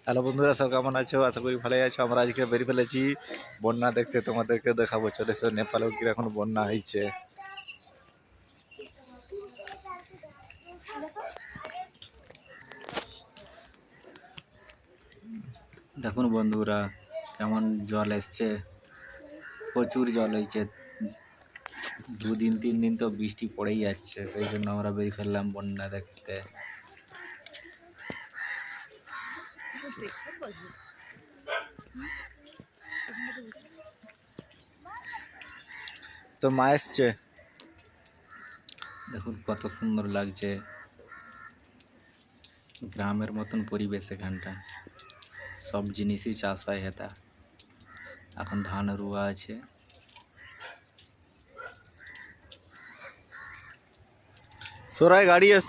Hello বন্ধুরা, সব কেমন আছো? আশা করি ভালোই আছো। আমরা আজকে বেরিয়ে ফেলেছি বন্যা দেখতে, তোমাদেরকে দেখাবো। চলে এসো, নেপালেও কি এখন বন্যা হয়েছে। দেখুন বন্ধুরা, কেমন জল এসছে, প্রচুর জল হয়েছে। 2 দিন 3 দিন তো বৃষ্টি পড়েই যাচ্ছে, সেই জন্য আমরা বেরিয়ে ফেললাম বন্যা দেখতে। তো মা এসছে, দেখুন কত সুন্দর লাগছে। গ্রামের মতন পরিবেশ এখানটা, সব জিনিসই চাষ হয় হেতা। এখন ধান রুয়া আছে। সোরাই গাড়ি এস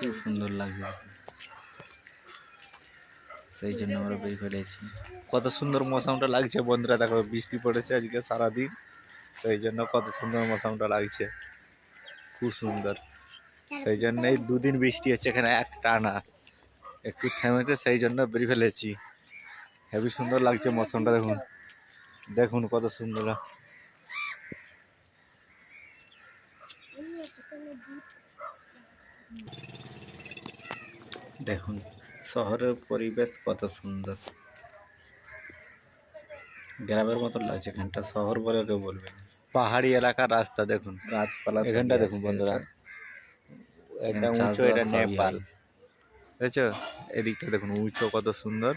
খুব সুন্দর লাগছে, সেই জন্য আমরা বেরিয়ে ফেলেছি। কত সুন্দর মৌসুমটা লাগছে বন্ধুরা, দেখো বৃষ্টি পড়েছে আজকে সারাদিন, সেই জন্য কত সুন্দর মৌসুমটা লাগছে, খুব সুন্দর। সেই জন্যই 2 দিন বৃষ্টি হচ্ছে এখানে এক টানা, একটু থেমেছে, সেই জন্য বেরিয়ে ফেলেছি। হেবি সুন্দর লাগছে মৌসুমটা, দেখুন দেখুন কত সুন্দর। দেখুন শহরের পরিবেশ কত সুন্দর, গ্রামের মতো লাগছে এখানটা, শহর বলে কেউ বলবে না। পাহাড়ি এলাকার রাস্তা দেখুন, গাছপালা এখানটা দেখুন বন্ধুরা, এটা উঁচু, এটা নেপাল, বুঝেছো? এদিকটা দেখুন উঁচু কত সুন্দর,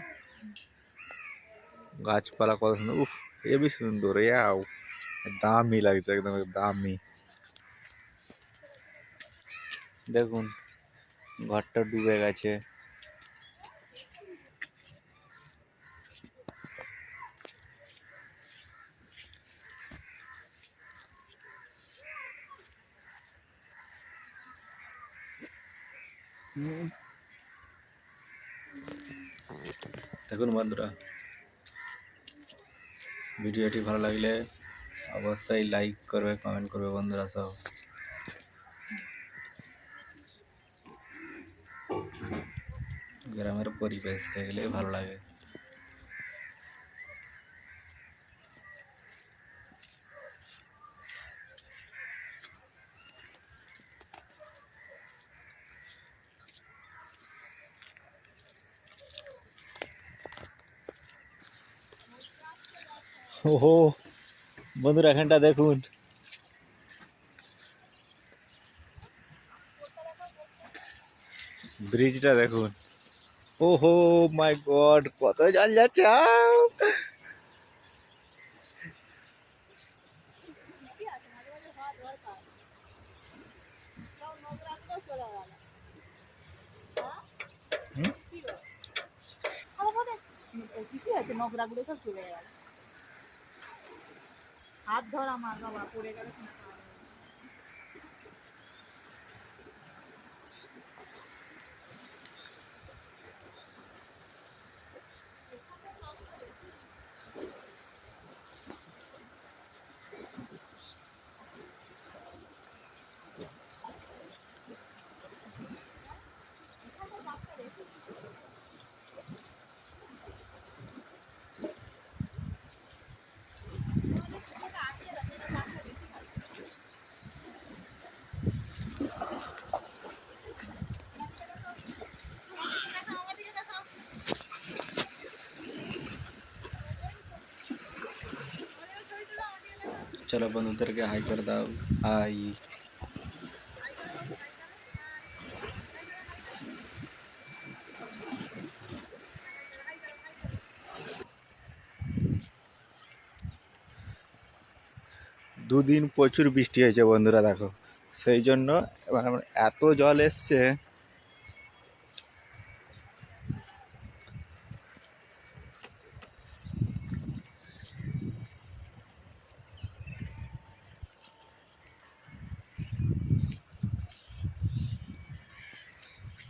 গাছপালা কত সুন্দর, উফ হেবি সুন্দর। ইয়াও দামি লাগছে, একদম দামি। দেখুন ঘরটা ডুবে গেছে। দেখুন বন্ধুরা, ভিডিওটি ভালো লাগলে অবশ্যই লাইক করবে, কমেন্ট করবে বন্ধুরা সব। গ্রামের পরিবেশ দেখলে ভালো লাগে। ওহো বন্ধুরা, এখানটা দেখুন, ব্রিজটা দেখুন। ওহো মাই গড, কত জল যাচ্ছে। নোংরাগুলো সব চলে গেল, হাত ধরা মার বাবা, পড়ে গেল। चलो बंधुদেরকে হাই করে দাও, হাই। দুদিন প্রচুর বৃষ্টি হয়েছে বন্ধুরা, দেখো সেই জন্য এত জল এসছে।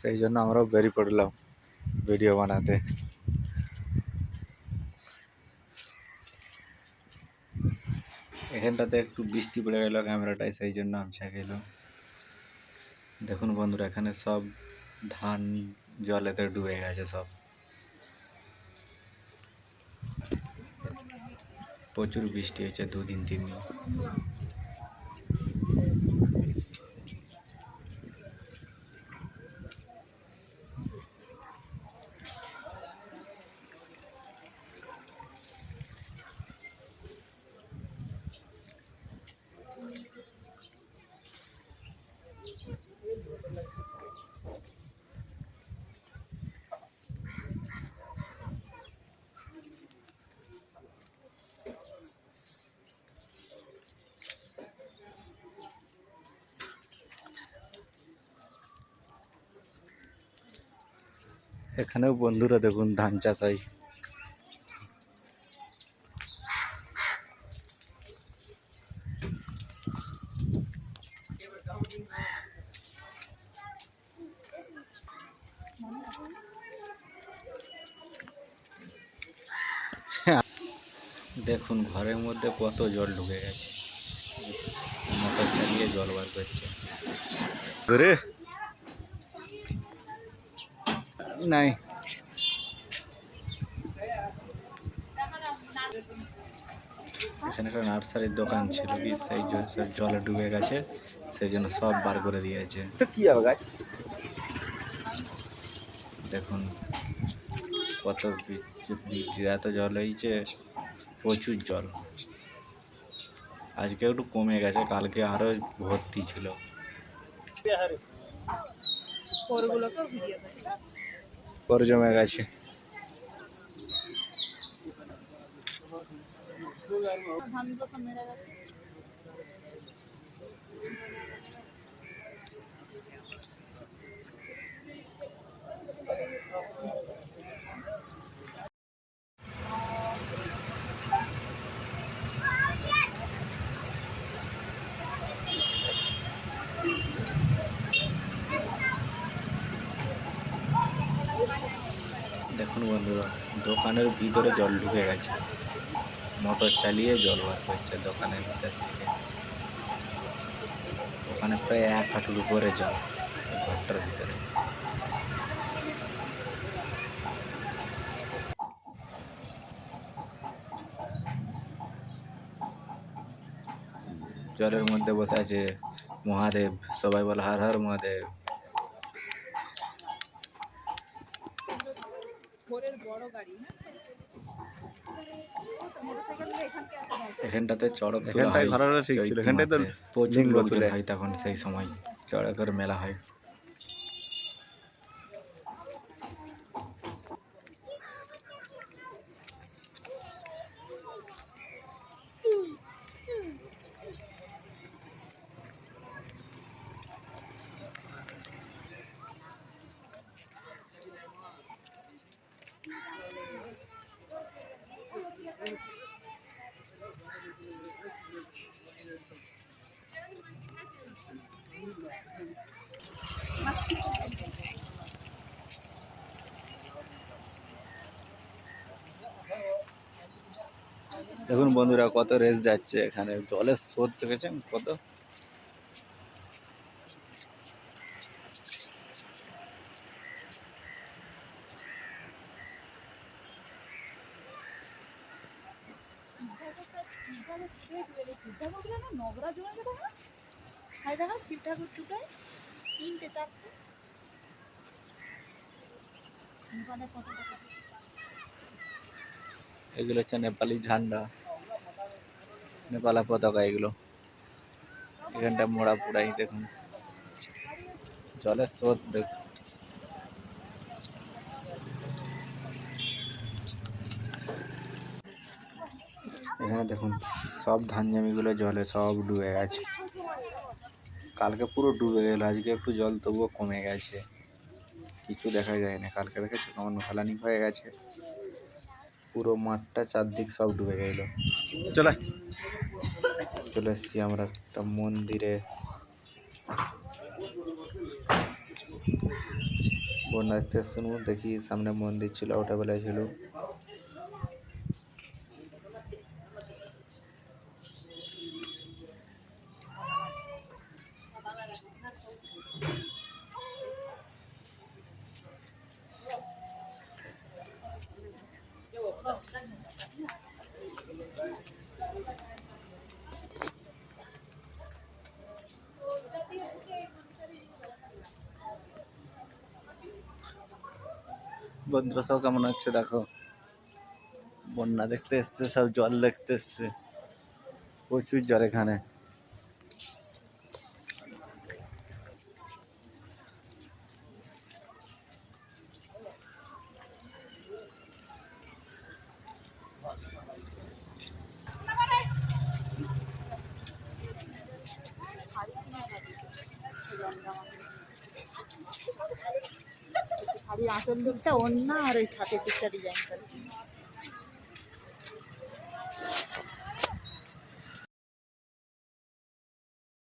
সেই জন্য আমরাও বেরিয়ে পড়লাম ভিডিও বানাতে। এখানটাতে একটু বৃষ্টি পড়ে গেল ক্যামেরাটায়, সেই জন্য আবছা গেল। দেখুন বন্ধুরা, এখানে সব ধান জলেতে ডুবে গেছে সব। প্রচুর বৃষ্টি হয়েছে 2 দিন 3 দিন। এখানেও বন্ধুরা দেখুন ধান চাষ হয়। দেখুন ঘরের মধ্যে কত জল ঢুকে গেছে, মোটর চালিয়ে জল বার করছে। নাই এখানে একটা নার্সারির দোকান ছিল, কি সেই জলে ডুবে গেছে, সেই জন্য সব বার করে দিয়েছে। কি হবে গাছ, দেখুন কত বৃষ্টির এত জল হয়েছে, প্রচুর জল। আজকে একটু কমে গেছে, কালকে আরো ভর্তি ছিল। পরে জমে গেছে। দেখুন বন্ধুরা, দোকানের ভিতরে জল ঢুকে গেছে, মোটর চালিয়ে জল বার করছে দোকানের ভিতর থেকে। ওখানে প্রায় 1 হাঁটুর উপরে জল ঘরটার ভিতরে। জলের মধ্যে বসে আছে মহাদেব, সবাই বলে হর হর মহাদেব। এখানটাতে চড়ক তোলা হয়, প্রচুর লোকজন হয় তখন, সেই সময় চড়কের মেলা হয়। দেখুন বন্ধুরা কত রেস যাচ্ছে, এখানে জলের স্রোত দেখেছেন কত। এগুলো হচ্ছে নেপালি ঝান্ডা, নেপালা পতাকা এগুলো। এখানটা মোড়া পুরাই দেখুন, জলের স্রোত দেখুন। এখানে দেখুন সব ধান জমিগুলো জলে সব ডুবে গেছে। কালকে পুরো ডুবে গেল, আজকে একটু জল তবুও কমে গেছে, কিছু দেখা যায় না। কালকে দেখেছো কেমন ভালানি হয়ে গেছে, পুরো মাঠটা চারদিক সব ডুবে গেল। চলে এসছি আমরা একটা মন্দিরে, বন্যা দেখতে শুনু দেখি, সামনে মন্দির ছিল, ওটা বেলা ছিল। বন্ধুরা সব কেমন হচ্ছে দেখো, বন্যা দেখতে এসছে, সব জল দেখতে এসছে, প্রচুর জল এখানে। শাড়ির আসল দিকটা অন্য আর ওই ছাপের দিকটা ডিজাইন করে।